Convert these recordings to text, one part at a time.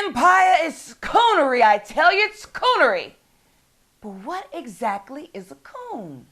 Empire is coonery. I tell you, it's coonery. But what exactly is a coon?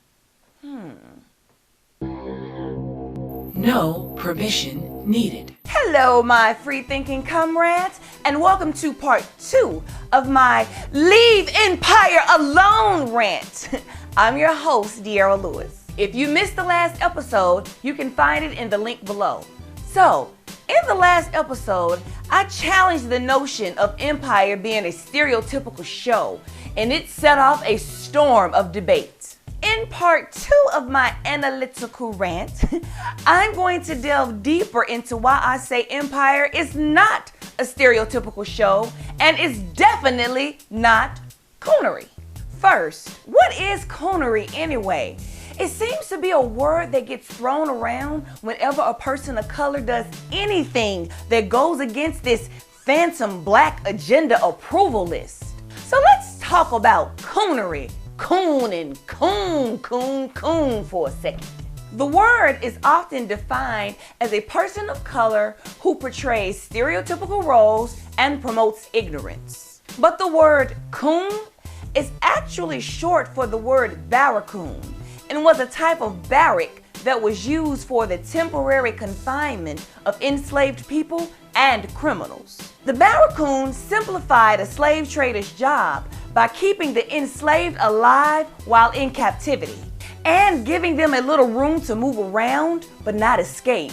No permission needed. Hello, my free-thinking comrades, and welcome to part 2 of my Leave Empire Alone rant. I'm your host, De'Ara Lewis. If you missed the last episode, you can find it in the link below. So, in the last episode, I challenged the notion of Empire being a stereotypical show, and it set off a storm of debate. In part 2 of my analytical rant, I'm going to delve deeper into why I say Empire is not a stereotypical show and is definitely not coonery. First, what is coonery anyway? It seems to be a word that gets thrown around whenever a person of color does anything that goes against this phantom black agenda approval list. So let's talk about coonery. Coon and coon for a second. The word is often defined as a person of color who portrays stereotypical roles and promotes ignorance. But the word coon is actually short for the word barracoon and was a type of barrack that was used for the temporary confinement of enslaved people and criminals. The barracoon simplified a slave trader's job by keeping the enslaved alive while in captivity and giving them a little room to move around but not escape.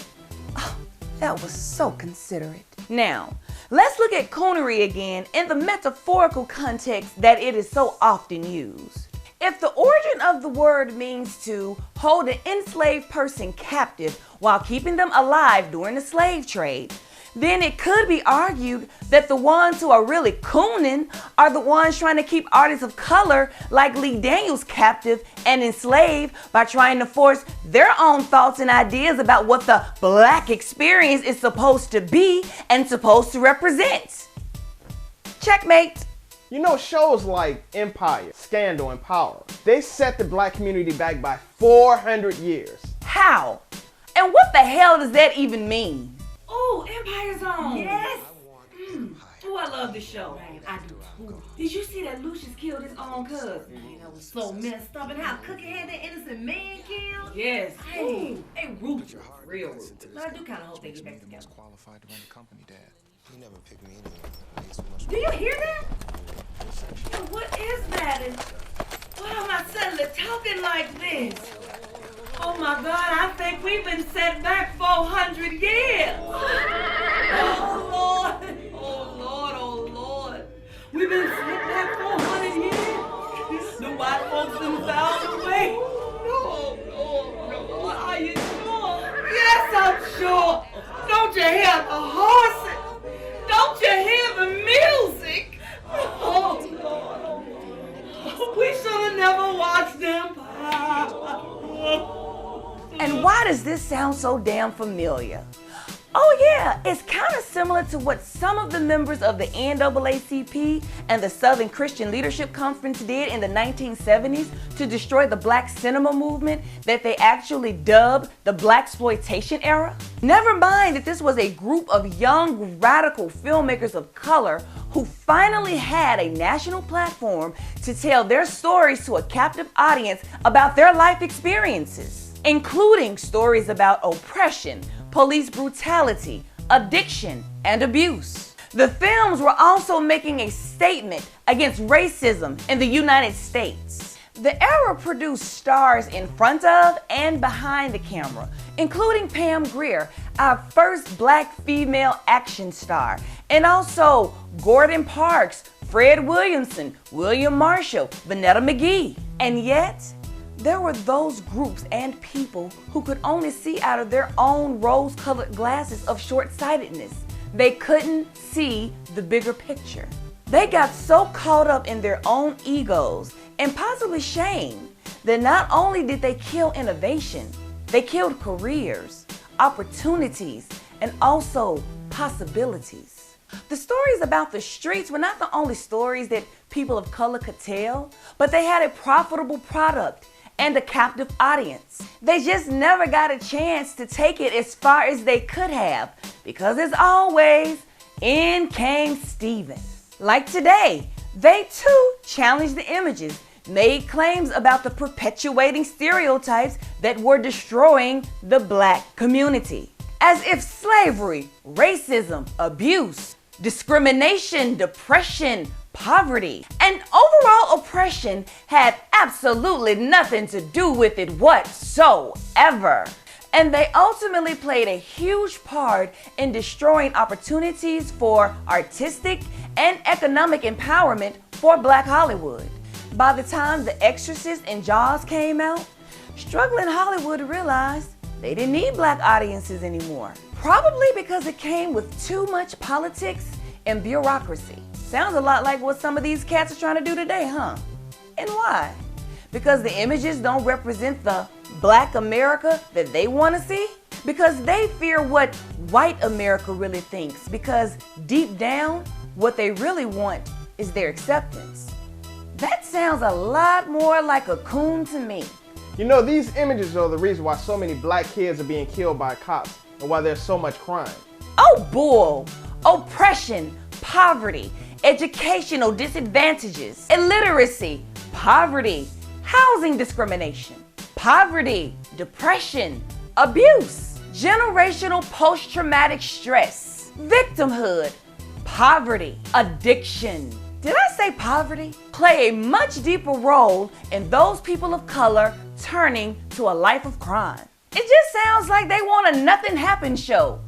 Oh, that was so considerate. Now, let's look at coonery again in the metaphorical context that it is so often used. If the origin of the word means to hold an enslaved person captive while keeping them alive during the slave trade, then it could be argued that the ones who are really cooning are the ones trying to keep artists of color like Lee Daniels captive and enslaved by trying to force their own thoughts and ideas about what the black experience is supposed to be and supposed to represent. Checkmate. You know, shows like Empire, Scandal, and Power, they set the black community back by 400 years. How? And what the hell does that even mean? Oh, Empire's on. Yes. Oh, I love the show. I do too. Did you see that Lucius killed his own cousin? That was so messed up. And how Cookie had that innocent man killed? Yes. Hey, ruthless. Real ruthless. But I do kind of hope they get back together. Qualified to run the company, Dad. He never picked me anyway. Do you hear that? Yeah, what is that? And why am I suddenly talking like this? Oh my God, I think we've been set back 400 years. Oh Lord, oh Lord, oh Lord. We've been set back 400 years. The white folks done found a way. No. Are you sure? Yes, I'm sure. Don't you hear the horses? Don't you hear the music? Oh Lord. We should have never watched them. And why does this sound so damn familiar? Oh yeah, it's kind of similar to what some of the members of the NAACP and the Southern Christian Leadership Conference did in the 1970s to destroy the black cinema movement that they actually dubbed the blaxploitation era. Never mind that this was a group of young radical filmmakers of color who finally had a national platform to tell their stories to a captive audience about their life experiences, including stories about oppression, police brutality, addiction, and abuse. The films were also making a statement against racism in the United States. The era produced stars in front of and behind the camera, including Pam Grier, our first black female action star, and also Gordon Parks, Fred Williamson, William Marshall, Vanetta McGee. And yet, there were those groups and people who could only see out of their own rose-colored glasses of short-sightedness. They couldn't see the bigger picture. They got so caught up in their own egos and possibly shame that not only did they kill innovation, they killed careers, opportunities, and also possibilities. The stories about the streets were not the only stories that people of color could tell, but they had a profitable product and a captive audience. They just never got a chance to take it as far as they could have, because as always, in came Steven. Like today, they too challenged the images, made claims about the perpetuating stereotypes that were destroying the black community. As if slavery, racism, abuse, discrimination, depression, poverty, and overall oppression had absolutely nothing to do with it whatsoever. And they ultimately played a huge part in destroying opportunities for artistic and economic empowerment for Black Hollywood. By the time The Exorcist and Jaws came out, struggling Hollywood realized they didn't need Black audiences anymore. Probably because it came with too much politics and bureaucracy. Sounds a lot like what some of these cats are trying to do today, huh? And why? Because the images don't represent the Black America that they want to see? Because they fear what white America really thinks, because deep down, what they really want is their acceptance. That sounds a lot more like a coon to me. You know, these images are the reason why so many black kids are being killed by cops and why there's so much crime. Oh, bull! Oppression, poverty, educational disadvantages, illiteracy, poverty, housing discrimination, poverty, depression, abuse, generational post-traumatic stress, victimhood, poverty, addiction. Did I say poverty? Play a much deeper role in those people of color turning to a life of crime. It just sounds like they want a nothing happen show.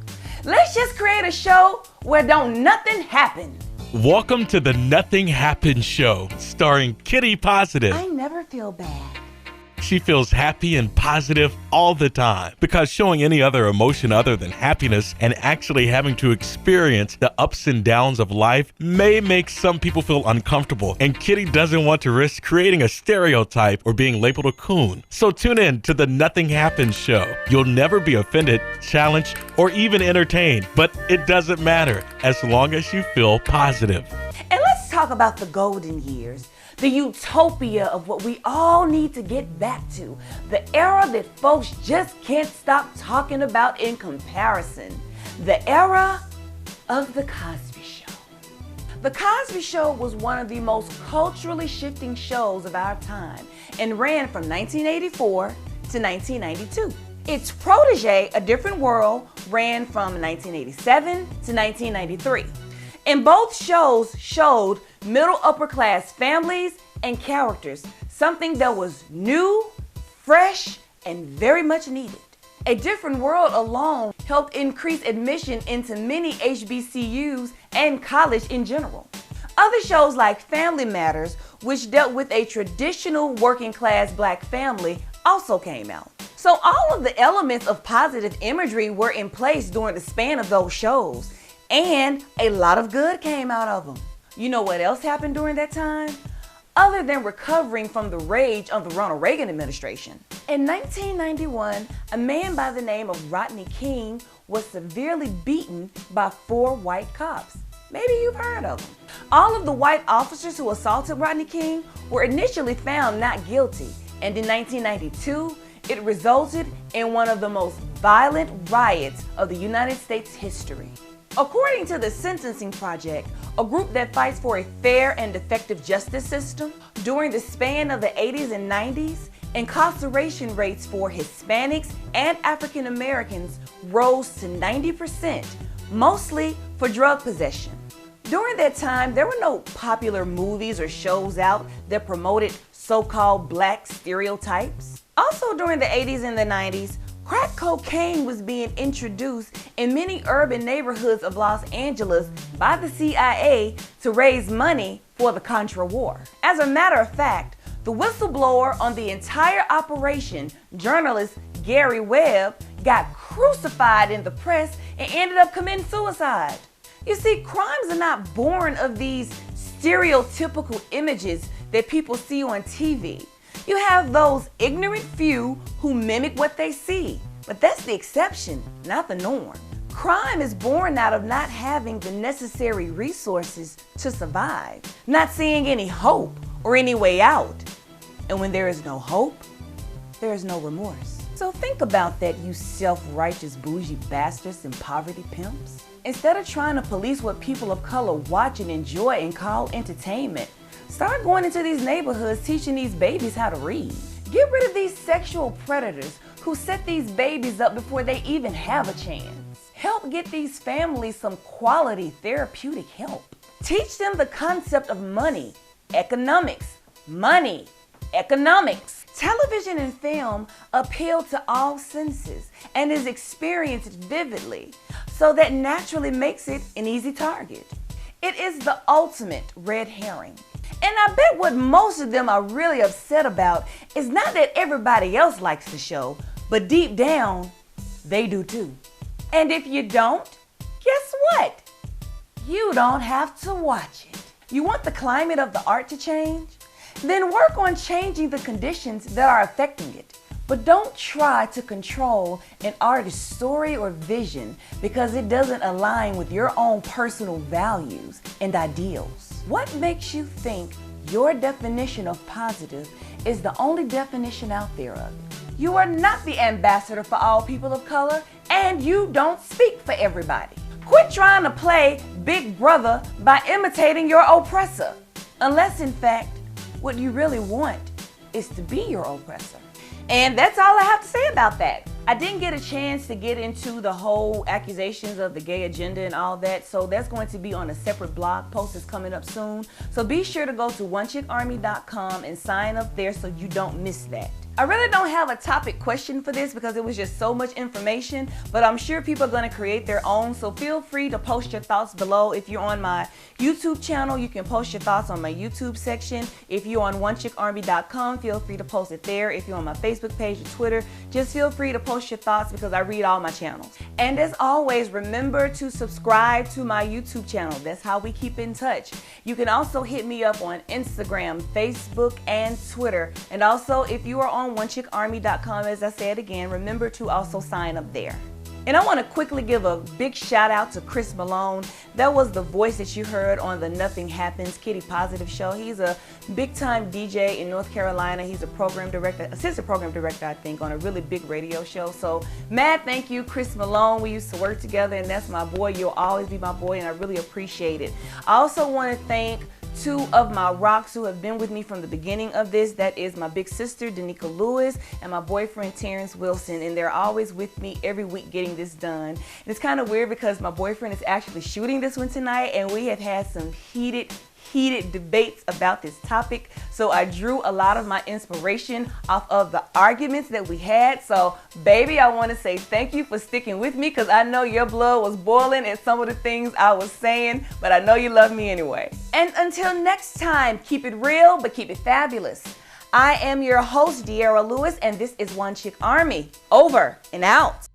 Let's just create a show where don't nothing happen. Welcome to the Nothing Happens Show, starring Kitty Positive. I never feel bad. She feels happy and positive all the time because showing any other emotion other than happiness and actually having to experience the ups and downs of life may make some people feel uncomfortable, and Kitty doesn't want to risk creating a stereotype or being labeled a coon. So tune in to the Nothing Happens Show. You'll never be offended, challenged, or even entertained, but it doesn't matter as long as you feel positive. And let's talk about the golden years. The utopia of what we all need to get back to. The era that folks just can't stop talking about in comparison. The era of The Cosby Show. The Cosby Show was one of the most culturally shifting shows of our time and ran from 1984 to 1992. Its protege, A Different World, ran from 1987 to 1993. And both shows showed middle upper class families and characters, something that was new, fresh, and very much needed. A Different World alone helped increase admission into many HBCUs and college in general. Other shows like Family Matters, which dealt with a traditional working class black family, also came out. So all of the elements of positive imagery were in place during the span of those shows. And a lot of good came out of them. You know what else happened during that time? Other than recovering from the rage of the Ronald Reagan administration. In 1991, a man by the name of Rodney King was severely beaten by 4 white cops. Maybe you've heard of them. All of the white officers who assaulted Rodney King were initially found not guilty. And in 1992, it resulted in one of the most violent riots of the United States history. According to the Sentencing Project, a group that fights for a fair and effective justice system, during the span of the 80s and 90s, incarceration rates for Hispanics and African Americans rose to 90%, mostly for drug possession. During that time, there were no popular movies or shows out that promoted so-called black stereotypes. Also during the 80s and the 90s, crack cocaine was being introduced in many urban neighborhoods of Los Angeles by the CIA to raise money for the Contra War. As a matter of fact, the whistleblower on the entire operation, journalist Gary Webb, got crucified in the press and ended up committing suicide. You see, crimes are not born of these stereotypical images that people see on TV. You have those ignorant few who mimic what they see, but that's the exception, not the norm. Crime is born out of not having the necessary resources to survive, not seeing any hope or any way out. And when there is no hope, there is no remorse. So think about that, you self-righteous bougie bastards and poverty pimps. Instead of trying to police what people of color watch and enjoy and call entertainment, start going into these neighborhoods teaching these babies how to read. Get rid of these sexual predators who set these babies up before they even have a chance. Help get these families some quality therapeutic help. Teach them the concept of money, economics, money, economics. Television and film appeal to all senses and is experienced vividly, so that naturally makes it an easy target. It is the ultimate red herring. And I bet what most of them are really upset about is not that everybody else likes the show, but deep down, they do too. And if you don't, guess what? You don't have to watch it. You want the climate of the art to change? Then work on changing the conditions that are affecting it. But don't try to control an artist's story or vision because it doesn't align with your own personal values and ideals. What makes you think your definition of positive is the only definition out there of it? You are not the ambassador for all people of color, and you don't speak for everybody. Quit trying to play Big Brother by imitating your oppressor, unless in fact, what you really want is to be your oppressor. And that's all I have to say about that. I didn't get a chance to get into the whole accusations of the gay agenda and all that, so that's going to be on a separate blog post that's coming up soon. So be sure to go to onechickarmy.com and sign up there so you don't miss that. I really don't have a topic question for this because it was just so much information, but I'm sure people are going to create their own, so feel free to post your thoughts below. If you're on my YouTube channel, you can post your thoughts on my YouTube section. If you're on onechickarmy.com, feel free to post it there. If you're on my Facebook page or Twitter, just feel free to post your thoughts because I read all my channels. And as always, remember to subscribe to my YouTube channel. That's how we keep in touch. You can also hit me up on Instagram, Facebook, and Twitter. And also, if you are on onechickarmy.com, as I said again, remember to also sign up there. And I want to quickly give a big shout out to Chris Malone. That was the voice that you heard on the Nothing Happens Kitty Positive show. He's a big time DJ in North Carolina. He's a program director, assistant program director, I think, on a really big radio show. So mad thank you, Chris Malone. We used to work together, and that's my boy. You'll always be my boy, and I really appreciate it. I also want to thank two of my rocks who have been with me from the beginning of this. That is my big sister, Danica Lewis, and my boyfriend, Terrence Wilson. And they're always with me every week getting this done. And it's kind of weird because my boyfriend is actually shooting this one tonight, and we have had some heated debates about this topic. So I drew a lot of my inspiration off of the arguments that we had. So baby, I want to say thank you for sticking with me because I know your blood was boiling at some of the things I was saying, but I know you love me anyway. And until next time, keep it real, but keep it fabulous. I am your host, De'Ara Lewis, and this is One Chick Army. Over and out.